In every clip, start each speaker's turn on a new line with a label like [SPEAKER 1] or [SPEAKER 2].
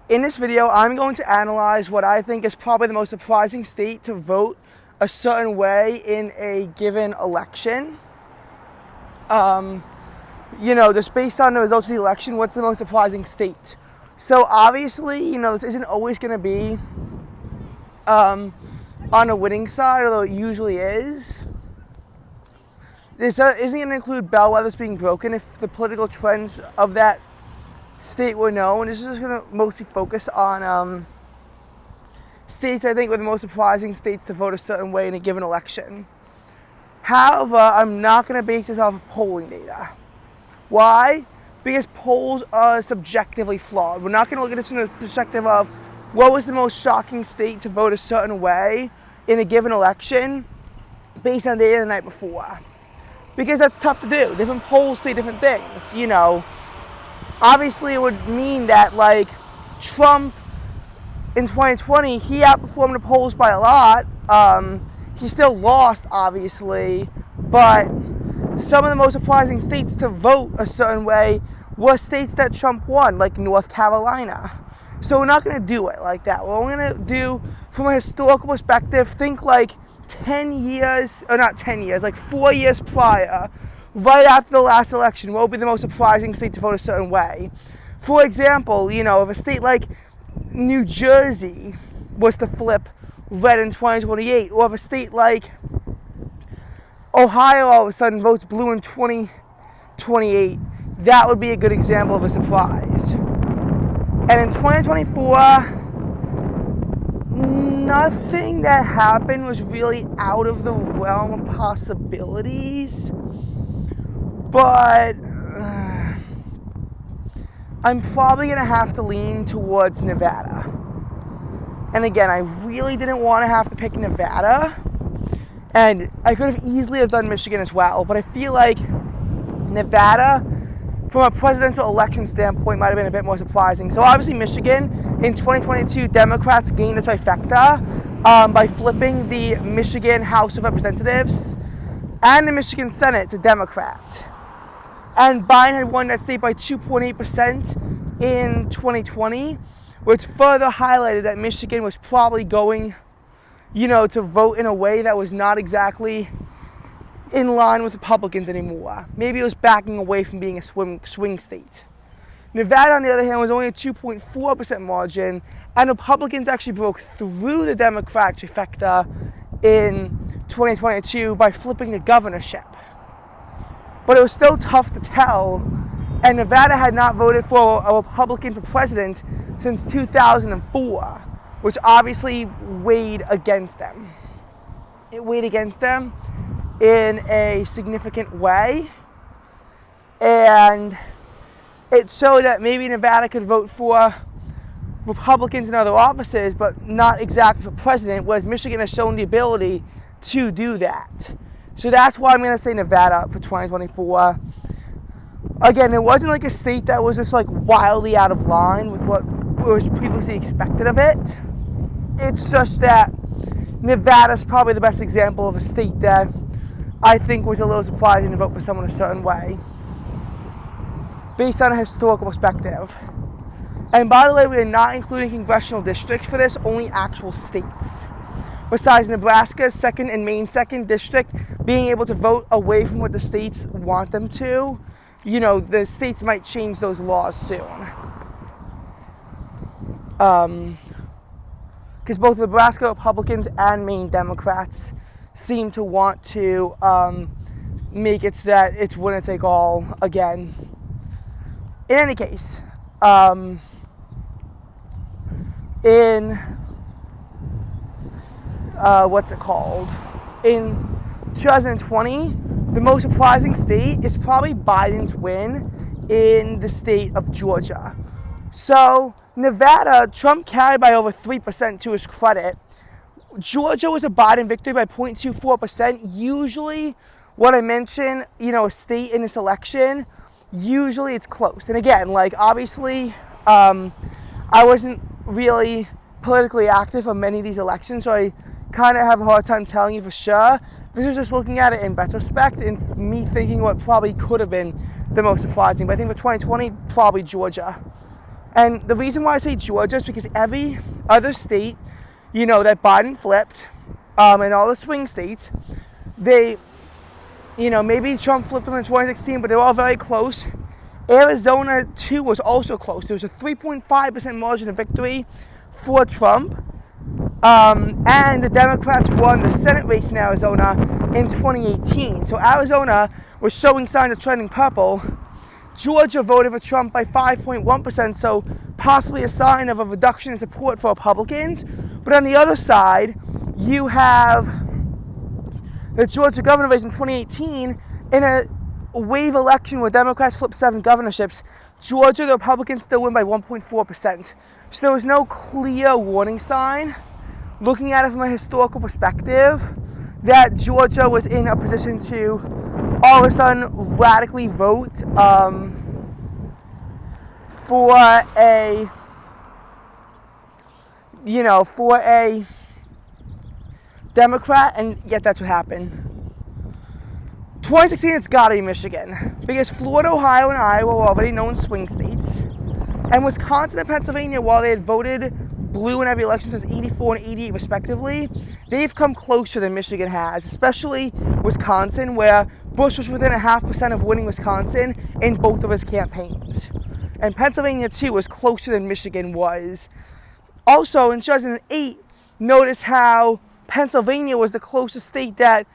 [SPEAKER 1] In this video, I'm going to analyze what I think is probably the most surprising state to vote a certain way in a given election. Just based on the results of the election, what's the most surprising state? So obviously, this isn't always going to be on a winning side, although it usually is. This isn't going to include bellwethers being broken if the political trends of that state were known. This is just going to mostly focus on states I think were the most surprising states to vote a certain way in a given election. However, I'm not going to base this off of polling data. Why? Because polls are subjectively flawed. We're not going to look at this from the perspective of what was the most shocking state to vote a certain way in a given election based on data the night before. Because that's tough to do. Different polls say different things, Obviously, it would mean that, Trump in 2020, he outperformed the polls by a lot. He still lost, obviously, but some of the most surprising states to vote a certain way were states that Trump won, like North Carolina. So we're not going to do it like that. What we're going to do, from a historical perspective, think 4 years prior, right after the last election, what would be the most surprising state to vote a certain way? For example, if a state like New Jersey was to flip red in 2028, or if a state like Ohio all of a sudden votes blue in 2028, that would be a good example of a surprise. And in 2024, nothing that happened was really out of the realm of possibilities. But I'm probably going to have to lean towards Nevada. And again, I really didn't want to have to pick Nevada. And I could have easily have done Michigan as well. But I feel like Nevada, from a presidential election standpoint, might have been a bit more surprising. So obviously Michigan, in 2022, Democrats gained a trifecta by flipping the Michigan House of Representatives and the Michigan Senate to Democrat. And Biden had won that state by 2.8% in 2020, which further highlighted that Michigan was probably going, to vote in a way that was not exactly in line with Republicans anymore. Maybe it was backing away from being a swing state. Nevada, on the other hand, was only a 2.4% margin, and Republicans actually broke through the Democrat trifecta in 2022 by flipping the governorship. But it was still tough to tell, and Nevada had not voted for a Republican for president since 2004, which obviously weighed against them. It weighed against them in a significant way, and it showed that maybe Nevada could vote for Republicans in other offices, but not exactly for president, whereas Michigan has shown the ability to do that. So that's why I'm going to say Nevada for 2024. Again, it wasn't like a state that was just wildly out of line with what was previously expected of it. It's just that Nevada's probably the best example of a state that I think was a little surprising to vote for someone a certain way, based on a historical perspective. And by the way, we are not including congressional districts for this, only actual states. Besides Nebraska's 2nd and Maine 2nd district being able to vote away from what the states want them to, the states might change those laws soon. Because both Nebraska Republicans and Maine Democrats seem to want to make it so that it's winner take all again. In any case, in 2020, the most surprising state is probably Biden's win in the state of Georgia. So Nevada, Trump carried by over 3% to his credit. Georgia was a Biden victory by 0.24%. Usually when I mention, a state in this election, usually it's close. And again, obviously, I wasn't really politically active on many of these elections, so I kind of have a hard time telling you for sure. This is just looking at it in retrospect and me thinking what probably could have been the most surprising. But I think for 2020, probably Georgia. And the reason why I say Georgia is because every other state, that Biden flipped, and all the swing states, they, maybe Trump flipped them in 2016, but they're all very close. Arizona, too, was also close. There was a 3.5% margin of victory for Trump. And the Democrats won the Senate race in Arizona in 2018. So Arizona was showing signs of trending purple. Georgia voted for Trump by 5.1%, so possibly a sign of a reduction in support for Republicans. But on the other side, you have the Georgia governor race in 2018 in a wave election where Democrats flipped 7 governorships. Georgia, the Republicans still win by 1.4%. So there was no clear warning sign, looking at it from a historical perspective, that Georgia was in a position to all of a sudden radically vote for a Democrat, and yet that's what happened. 2016, it's got to be Michigan, because Florida, Ohio, and Iowa were already known swing states, and Wisconsin and Pennsylvania, while they had voted blue in every election since 84 and 88 respectively, they've come closer than Michigan has, especially Wisconsin, where Bush was within 0.5% of winning Wisconsin in both of his campaigns. And Pennsylvania, too, was closer than Michigan was. Also, in 2008, notice how Pennsylvania was the closest state that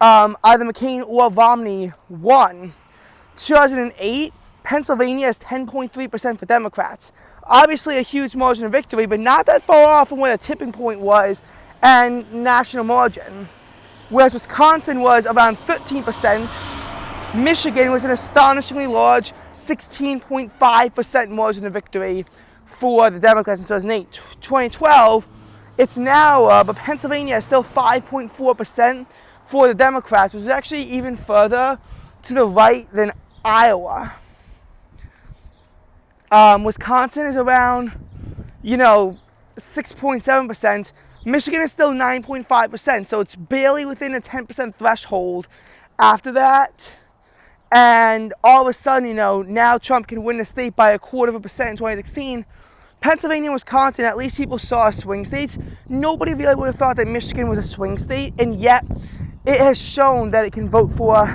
[SPEAKER 1] either McCain or Romney won. 2008, Pennsylvania is 10.3% for Democrats. Obviously a huge margin of victory, but not that far off from where the tipping point was and national margin. Whereas Wisconsin was around 13%, Michigan was an astonishingly large 16.5% margin of victory for the Democrats in 2008. 2012, it's now, but Pennsylvania is still 5.4% for the Democrats, which is actually even further to the right than Iowa. Wisconsin is around, 6.7%. Michigan is still 9.5%, so it's barely within the 10% threshold after that. And all of a sudden, now Trump can win the state by 0.25% in 2016. Pennsylvania and Wisconsin, at least people saw as swing states. Nobody really would have thought that Michigan was a swing state, and yet it has shown that it can vote for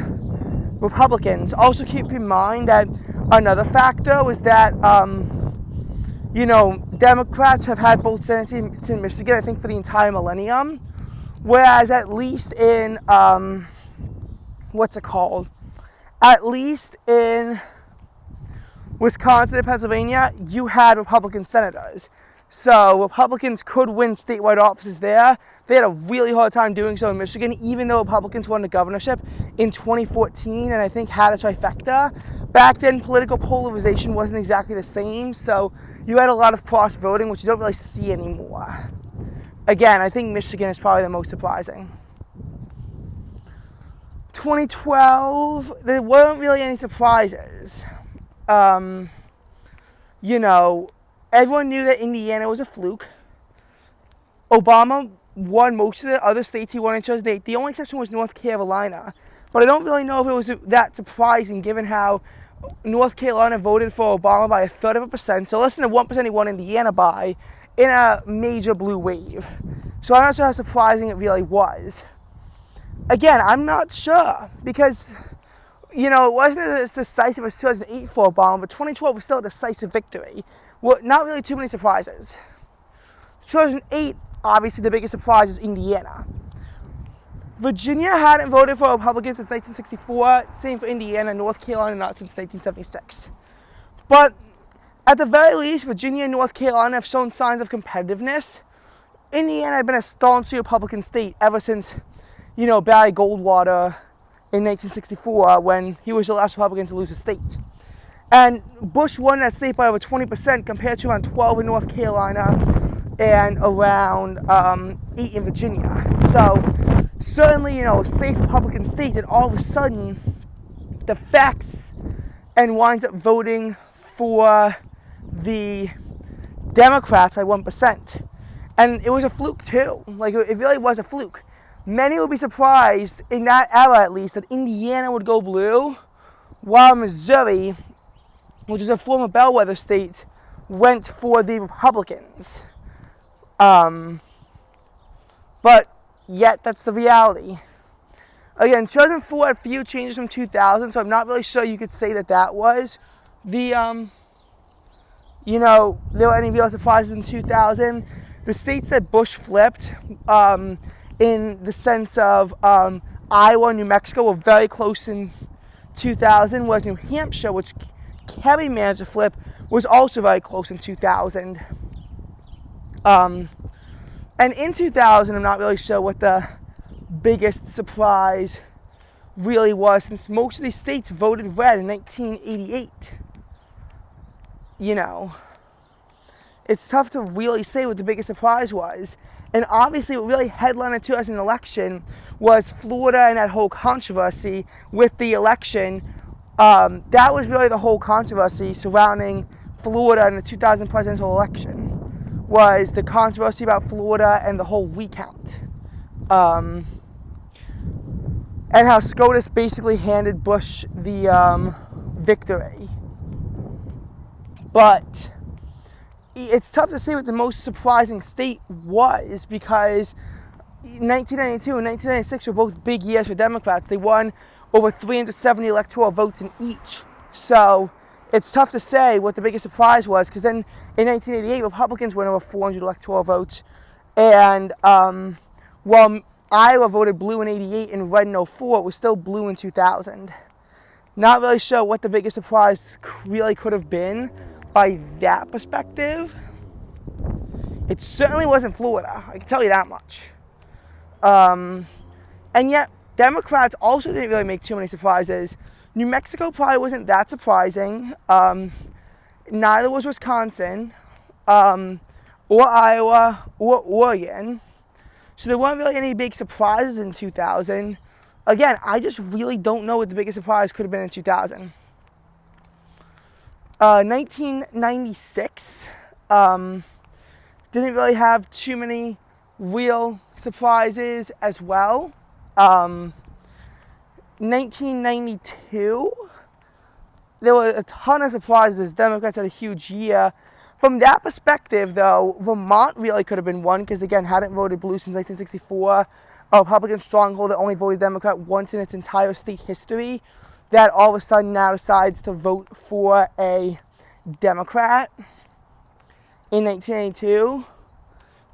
[SPEAKER 1] Republicans. Also keep in mind that another factor was that, Democrats have had both Senate seats in Michigan, I think, for the entire millennium. Whereas at least in, At least in Wisconsin and Pennsylvania, you had Republican senators. So Republicans could win statewide offices there. They had a really hard time doing so in Michigan, even though Republicans won the governorship in 2014 and I think had a trifecta. Back then, political polarization wasn't exactly the same, so you had a lot of cross-voting, which you don't really see anymore. Again, I think Michigan is probably the most surprising. 2012, there weren't really any surprises. Everyone knew that Indiana was a fluke. Obama won most of the other states he won in 2008. The only exception was North Carolina. But I don't really know if it was that surprising given how North Carolina voted for Obama by 1/3%. So less than the 1% he won Indiana by in a major blue wave. So I'm not sure how surprising it really was. Again, I'm not sure because, it wasn't as decisive as 2008 for Obama, but 2012 was still a decisive victory. Well, not really too many surprises. 2008, obviously the biggest surprise is Indiana. Virginia hadn't voted for Republicans since 1964. Same for Indiana. North Carolina not since 1976. But at the very least, Virginia and North Carolina have shown signs of competitiveness. Indiana had been a staunchly Republican state ever since, Barry Goldwater in 1964 when he was the last Republican to lose a state. And Bush won that state by over 20% compared to around 12 in North Carolina and around 8 in Virginia. So certainly, a safe Republican state that all of a sudden defects and winds up voting for the Democrats by 1%. And it was a fluke too. It really was a fluke. Many would be surprised, in that era at least, that Indiana would go blue, while Missouri, which is a former bellwether state, went for the Republicans. But yet, that's the reality. Again, 2004 had a few changes from 2000, so I'm not really sure you could say that was the, there were any real surprises in 2000. The states that Bush flipped, in the sense of Iowa and New Mexico, were very close in 2000, whereas New Hampshire, which Kerry managed to flip, was also very close in 2000. And in 2000, I'm not really sure what the biggest surprise really was, since most of these states voted red in 1988. It's tough to really say what the biggest surprise was. And obviously what really headlined the 2000 election was Florida and that whole controversy with the election. That was really the whole controversy surrounding Florida and the 2000 presidential election, was the controversy about Florida and the whole recount. And how SCOTUS basically handed Bush the victory. But it's tough to say what the most surprising state was, because 1992 and 1996 were both big years for Democrats. They won over 370 electoral votes in each. So it's tough to say what the biggest surprise was, because then in 1988, Republicans won over 400 electoral votes. And while Iowa voted blue in 88 and red in 04, it was still blue in 2000. Not really sure what the biggest surprise really could have been by that perspective. It certainly wasn't Florida, I can tell you that much. And yet, Democrats also didn't really make too many surprises. New Mexico probably wasn't that surprising. Neither was Wisconsin, or Iowa, or Oregon. So there weren't really any big surprises in 2000. Again, I just really don't know what the biggest surprise could have been in 2000. 1996 didn't really have too many real surprises as well. 1992, there were a ton of surprises. Democrats had a huge year. From that perspective, though, Vermont really could have been one, because, again, hadn't voted blue since 1964. A Republican stronghold that only voted Democrat once in its entire state history, that all of a sudden now decides to vote for a Democrat in 1982.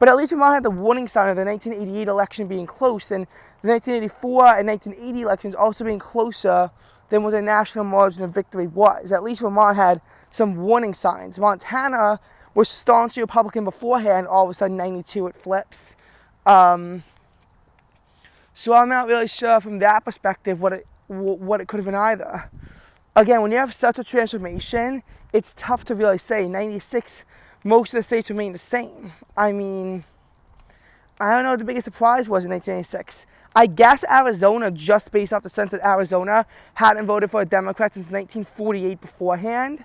[SPEAKER 1] But at least Vermont had the warning sign of the 1988 election being close, and the 1984 and 1980 elections also being closer than what the national margin of victory was. At least Vermont had some warning signs. Montana was staunchly Republican beforehand. All of a sudden, 92, it flips. So I'm not really sure from that perspective what it could have been either. Again, when you have such a transformation, it's tough to really say. 96, most of the states remain the same. I mean, I don't know what the biggest surprise was in 1996. I guess Arizona, just based off the sense that Arizona hadn't voted for a Democrat since 1948 beforehand.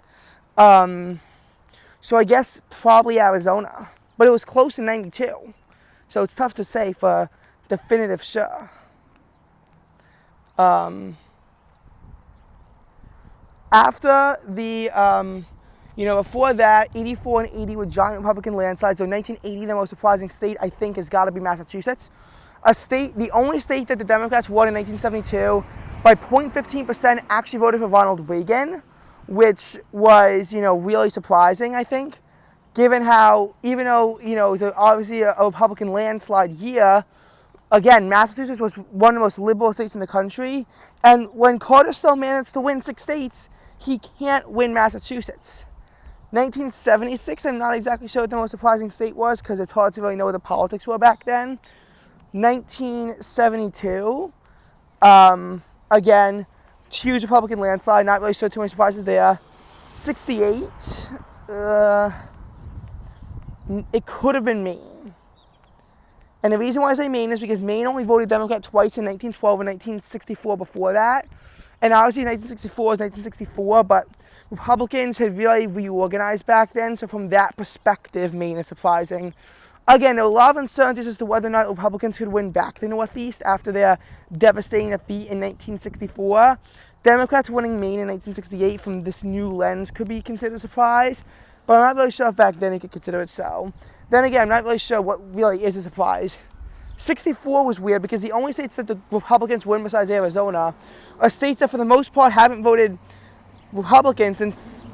[SPEAKER 1] So I guess probably Arizona. But it was close in 92. So it's tough to say for definitive sure. After the, before that, 84 and 80 were giant Republican landslides. So 1980, the most surprising state, I think, has got to be Massachusetts. The only state that the Democrats won in 1972 by 0.15% actually voted for Ronald Reagan, which was, really surprising, I think, given how, even though, it was obviously a Republican landslide year, again, Massachusetts was one of the most liberal states in the country, and when Carter still managed to win 6 states, he can't win Massachusetts. 1976, I'm not exactly sure what the most surprising state was, because it's hard to really know what the politics were back then. 1972, again, huge Republican landslide, not really sure too many surprises there. 68, it could have been Maine. And the reason why I say Maine is because Maine only voted Democrat twice in 1912 and 1964 before that. And obviously 1964 was 1964, but Republicans had really reorganized back then, so from that perspective, Maine is surprising. Again, there were a lot of uncertainties as to whether or not Republicans could win back the Northeast after their devastating defeat in 1964. Democrats winning Maine in 1968 from this new lens could be considered a surprise. But I'm not really sure if back then he could consider it so. Then again, I'm not really sure what really is a surprise. 64 was weird because the only states that the Republicans win besides Arizona are states that for the most part haven't voted Republican since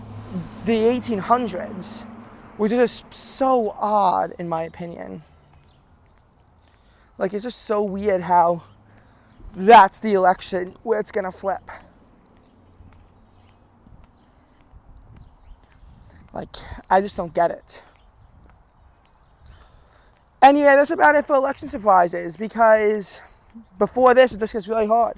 [SPEAKER 1] the 1800s, which is just so odd in my opinion. Like, it's just so weird how that's the election where it's gonna flip. Like, I just don't get it. And yeah, that's about it for election surprises, because before this, it just gets really hard.